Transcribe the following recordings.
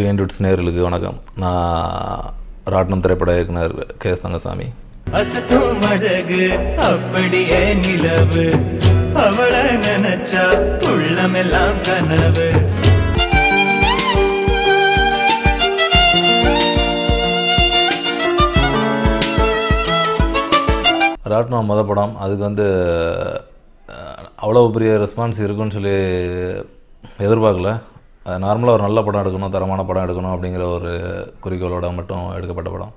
TN dudes நேயர்களுக்கு வணக்கம். நான் ராட்டினம் திரைப்பட இயக்குனர் கே.எஸ். தங்கசாமி. அசத்தும் அழகு அப்படியே நிலவு, அவள நினைச்சா உள்ளமெல்லாம் கனவு. ராட்டினம் மொதல் படம். அதுக்கு அவ்வளோ பெரிய ரெஸ்பான்ஸ் இருக்குன்னு சொல்லி எதிர்பார்க்கல. நார்மலாக ஒரு நல்ல படம் எடுக்கணும், தரமான படம் எடுக்கணும் அப்படிங்கிற ஒரு குறிக்கோளோட மட்டும் எடுக்கப்பட்ட படம்.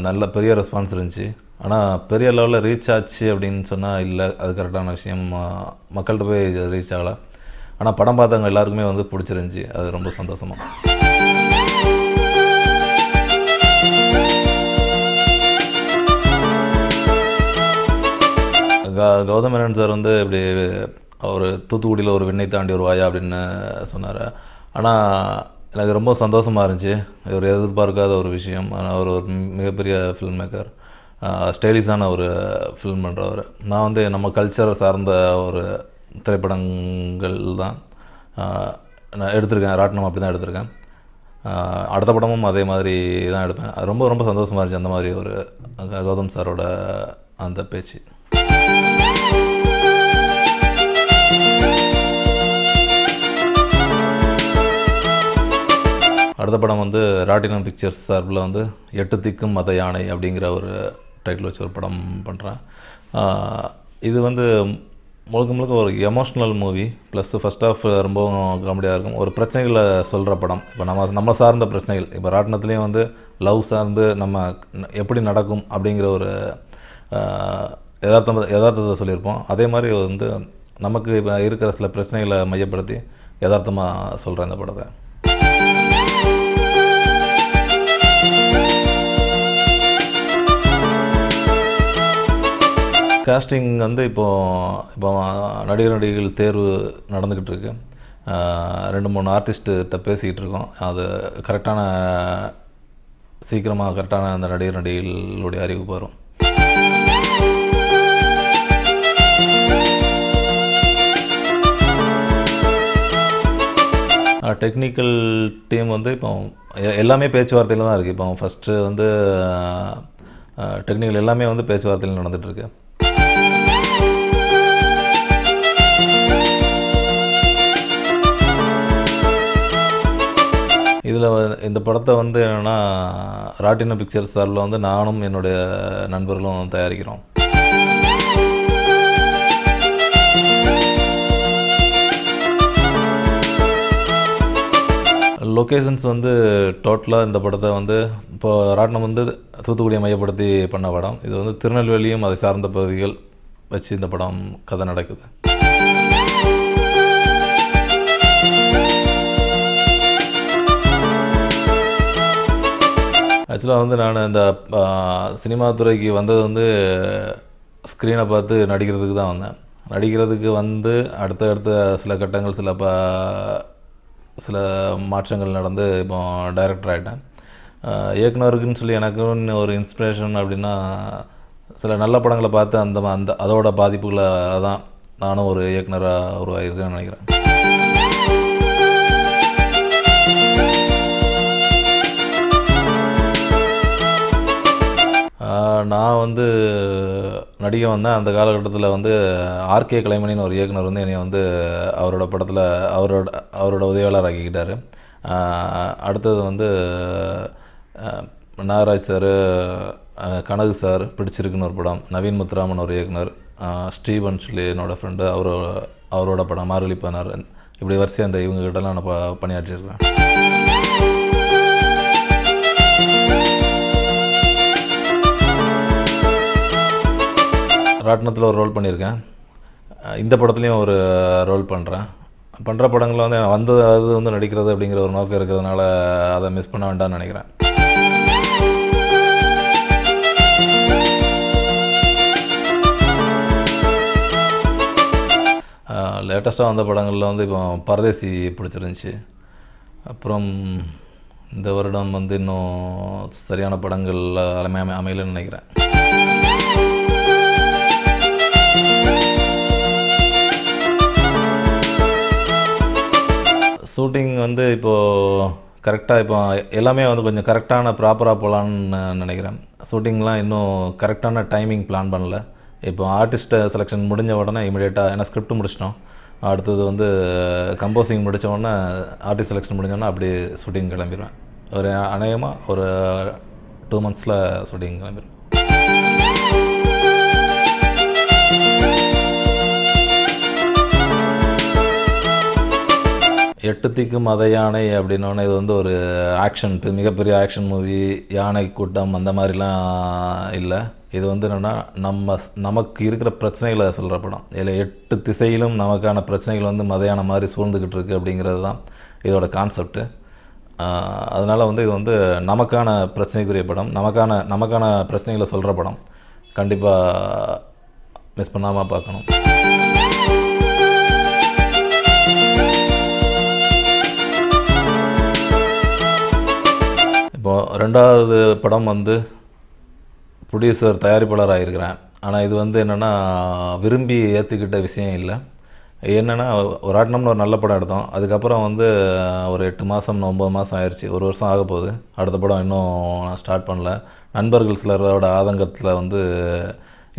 நல்ல பெரிய ரெஸ்பான்ஸ் இருந்துச்சு. ஆனால் பெரிய லெவலில் ரீச் ஆச்சு அப்படின்னு சொன்னால் இல்லை, அது கரெக்டான விஷயம். மக்கள்கிட்ட போய் ரீச் ஆகலை. ஆனால் படம் பார்த்தவங்க எல்லாருக்குமே பிடிச்சிருந்துச்சி. அது ரொம்ப சந்தோஷமாக. கௌதம் மேனன் சார் இப்படி அவர் தூத்துக்குடியில் ஒரு விண்ணை தாண்டி ஒரு வாயா அப்படின்னு சொன்னார். ஆனால் எனக்கு ரொம்ப சந்தோஷமாக இருந்துச்சு. ஒரு எதிர்பார்க்காத ஒரு விஷயம். அவர் ஒரு மிகப்பெரிய ஃபில்ம் மேக்கர், ஸ்டைலிஷான ஒரு ஃபில்ம் பண்ணுறவர். நான் நம்ம கல்ச்சரை சார்ந்த ஒரு திரைப்படங்கள் தான் நான் எடுத்திருக்கேன். ராட்டினம் அப்படி தான் எடுத்திருக்கேன். அடுத்த படமும் அதே மாதிரி தான் எடுப்பேன். அது ரொம்ப ரொம்ப சந்தோஷமாக இருந்துச்சு அந்த மாதிரி ஒரு கௌதம் சாரோட அந்த பேச்சு. அடுத்த படம் ராட்டினம் பிக்சர்ஸ் சார்பில் 8 திக்கும் மத யானை அப்படிங்கிற ஒரு டைட்டில் வச்சு ஒரு படம் பண்ணுறேன். இது முழுக்க முழுக்க ஒரு emotional movie. Plus first half ரொம்பவும் காமெடியாக இருக்கும். ஒரு பிரச்சனைகளை சொல்கிற படம். இப்போ நம்ம சார்ந்த பிரச்சனைகள், இப்போ ராட்டினத்துலேயும் லவ் சார்ந்து நம்ம எப்படி நடக்கும் அப்படிங்கிற ஒரு யதார்த்தத்தை சொல்லியிருப்போம். அதே மாதிரி நமக்கு இப்போ இருக்கிற சில பிரச்சனைகளை மையப்படுத்தி யதார்த்தமாக சொல்கிறேன் இந்த படத்தை. காஸ்டிங் இப்போ நடிகர் நடிகைகள் தேர்வு நடந்துக்கிட்டு இருக்கு. 2-3 ஆர்டிஸ்ட்டு பேசிக்கிட்டு இருக்கோம். அது சீக்கிரமாக கரெக்டான அந்த நடிகர் நடிகைகளுடைய அறிவிப்பு வரும். டெக்னிக்கல் டீம் இப்போ எல்லாமே பேச்சுவார்த்தையில் தான் இருக்குது. இப்போ ஃபஸ்ட்டு டெக்னிக்கல் எல்லாமே பேச்சுவார்த்தையில் நடந்துகிட்ருக்கு. இதில் இந்த படத்தை என்னென்னா ராட்டினம் பிக்சர்ஸ் சார்பில் நானும் என்னுடைய நண்பர்களும் தயாரிக்கிறோம். லொக்கேஷன்ஸ் டோட்டலாக இந்த படத்தை இப்போ ராட்டினம் தூத்துக்குடியை மையப்படுத்தி பண்ண படம். இது திருநெல்வேலியும் அதை சார்ந்த பகுதிகள் வச்சு இந்த படம் கதை நடக்குது. ஆக்சுவலாக நான் இந்த சினிமா துறைக்கு வந்தது ஸ்க்ரீனை பார்த்து நடிக்கிறதுக்கு தான் வந்தேன். நடிக்கிறதுக்கு அடுத்த சில கட்டங்கள் சில மாற்றங்கள் நடந்து இப்போ டைரக்டர் ஆகிட்டேன். இயக்குனருக்குன்னு சொல்லி எனக்குன்னு ஒரு இன்ஸ்பிரேஷன் அப்படின்னா சில நல்ல படங்களை பார்த்து அதோட பாதிப்புகளை தான் நானும் ஒரு இயக்குனராக உருவாகிருக்கேன்னு நினைக்கிறேன். நான் நடிகை வந்தேன். அந்த காலகட்டத்தில் ஆர்கே கலைமணின்னு ஒரு இயக்குனர் என்னை அவரோட படத்தில் அவரோட உதவியாளர் ஆக்கிக்கிட்டார். அடுத்தது நாகராஜ் சார், கனகு சார் பிடிச்சிருக்குன்னு ஒரு படம். நவீன் முத்துராமன் ஒரு இயக்குனர், ஸ்டீவன் சொல்லி என்னோடய ஃப்ரெண்டு, அவரோட படம் மார்கழி 16. இப்படி வரிசையாக இவங்ககிட்டலாம் நான் பணியாற்றிருக்கேன். ராட்டினத்தில் ஒரு ரோல் பண்ணியிருக்கேன். இந்த படத்துலேயும் ஒரு ரோல் பண்ணுற படங்களில் அது நடிக்கிறது அப்படிங்கிற ஒரு நோக்கம் இருக்கிறதுனால அதை மிஸ் பண்ண வேண்டாம்னு நினைக்கிறேன். லேட்டஸ்ட்டாக வந்த படங்களில் இப்போ பரதேசி பிடிச்சிருந்துச்சி. அப்புறம் இந்த வருடம் இன்னும் சரியான படங்கள் அமையலன்னு நினைக்கிறேன். ஷூட்டிங் இப்போது கரெக்டாக இப்போ எல்லாமே வந்து கொஞ்சம் கரெக்டான ப்ராப்பராக போகலான்னு நினைக்கிறேன். ஷூட்டிங்லாம் இன்னும் கரெக்டான டைமிங் பிளான் பண்ணல. இப்போ ஆர்டிஸ்ட்டை செலெக்ஷன் முடிஞ்ச உடனே இமிடியேட்டாக ஏன்னா ஸ்கிரிப்ட் முடிச்சிட்டோம். அடுத்தது வந்து கம்போசிங் முடித்த உடனே ஆர்டிஸ்ட் செலெக்ஷன் முடிஞ்சோடனே அப்படியே ஷூட்டிங் கிளம்பிடுவேன். ஒரு அநேகமாக ஒரு 2 monthஸில் ஷூட்டிங் கிளம்பிடுவேன். எட்டு திக்கும் மத யானை அப்படின்னோடனே இது வந்து ஒரு ஆக்ஷன் மிகப்பெரிய ஆக்ஷன் மூவி, யானை கூட்டம் அந்த மாதிரிலாம் இல்லை. இது வந்து என்னென்னா நமக்கு இருக்கிற பிரச்சனைகளை சொல்கிற படம். இதில் 8 திசையிலும் நமக்கான பிரச்சனைகள் வந்து மத யானை மாதிரி சூழ்ந்துக்கிட்டு இருக்குது அப்படிங்கிறது தான் இதோட கான்செப்ட்டு. அதனால் வந்து இது வந்து நமக்கான பிரச்சனைக்குரிய படம், நமக்கான பிரச்சனைகளை சொல்கிற படம். கண்டிப்பாக மிஸ் பண்ணாமல் பார்க்கணும். இப்போது 2வது படம் வந்து ப்ரொடியூசர் தயாரிப்பாளராக இருக்கிறேன். ஆனால் இது வந்து என்னென்னா விரும்பி ஏற்றுக்கிட்ட விஷயம் இல்லை. என்னென்னா ஒரு ஆட்டினம்னு ஒரு நல்ல படம் எடுத்தோம். அதுக்கப்புறம் வந்து ஒரு 8 மாதம் 9 மாதம் ஆயிடுச்சு, 1 வருஷம் ஆக போகுது. அடுத்த படம் இன்னும் நான் ஸ்டார்ட் பண்ணல. நண்பர்கள் சிலரோட ஆதங்கத்தில் வந்து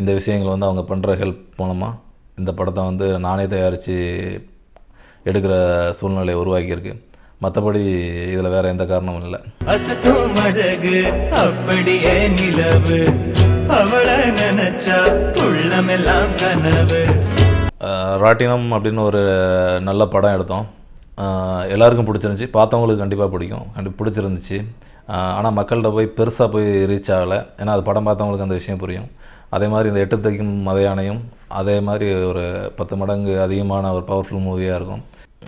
இந்த விஷயங்கள் வந்து அவங்க பண்ணுற ஹெல்ப் மூலமாக இந்த படத்தை வந்து நானே தயாரித்து எடுக்கிற சூழ்நிலை உருவாக்கியிருக்கு. மற்றபடி இதில் வேறு எந்த காரணமும் இல்லை. அசத்தும் அழகு அப்படியே நிலவு, அவளை நினைச்சா உள்ளமெல்லாம் கனவு. ராட்டினம் அப்படின்னு ஒரு நல்ல படம் எடுத்தோம். எல்லாருக்கும் பிடிச்சிருந்துச்சி, பார்த்தவங்களுக்கு கண்டிப்பாக பிடிச்சிருந்துச்சு. ஆனால் மக்கள்கிட்ட போய் பெருசாக போய் ரீச் ஆகலை. ஏன்னா அது படம் பார்த்தவங்களுக்கு அந்த விஷயம் புரியும். அதே மாதிரி இந்த 8 திக்கும் மத யானையும் அதே மாதிரி ஒரு 10 மடங்கு அதிகமான ஒரு பவர்ஃபுல் மூவியாக இருக்கும்.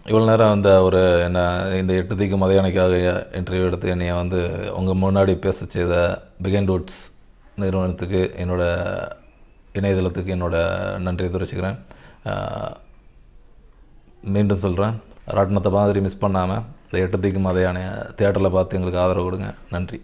இவ்வளோ நேரம் இந்த 8 திக்கும் மத யானைக்காக இன்டர்வியூ எடுத்து என்னை வந்து உங்கள் முன்னாடி பேச செய்த பிகைண்ட் வுட்ஸ் நிறுவனத்துக்கு, இணையதளத்துக்கு நன்றியை தெரிவிச்சுக்கிறேன். மீண்டும் சொல்கிறேன், ராட்டினத்தை மாதிரி மிஸ் பண்ணாமல் இந்த 8 திக்கும் மத யானையை தியேட்டரில் பார்த்து எங்களுக்கு ஆதரவு கொடுங்க. நன்றி.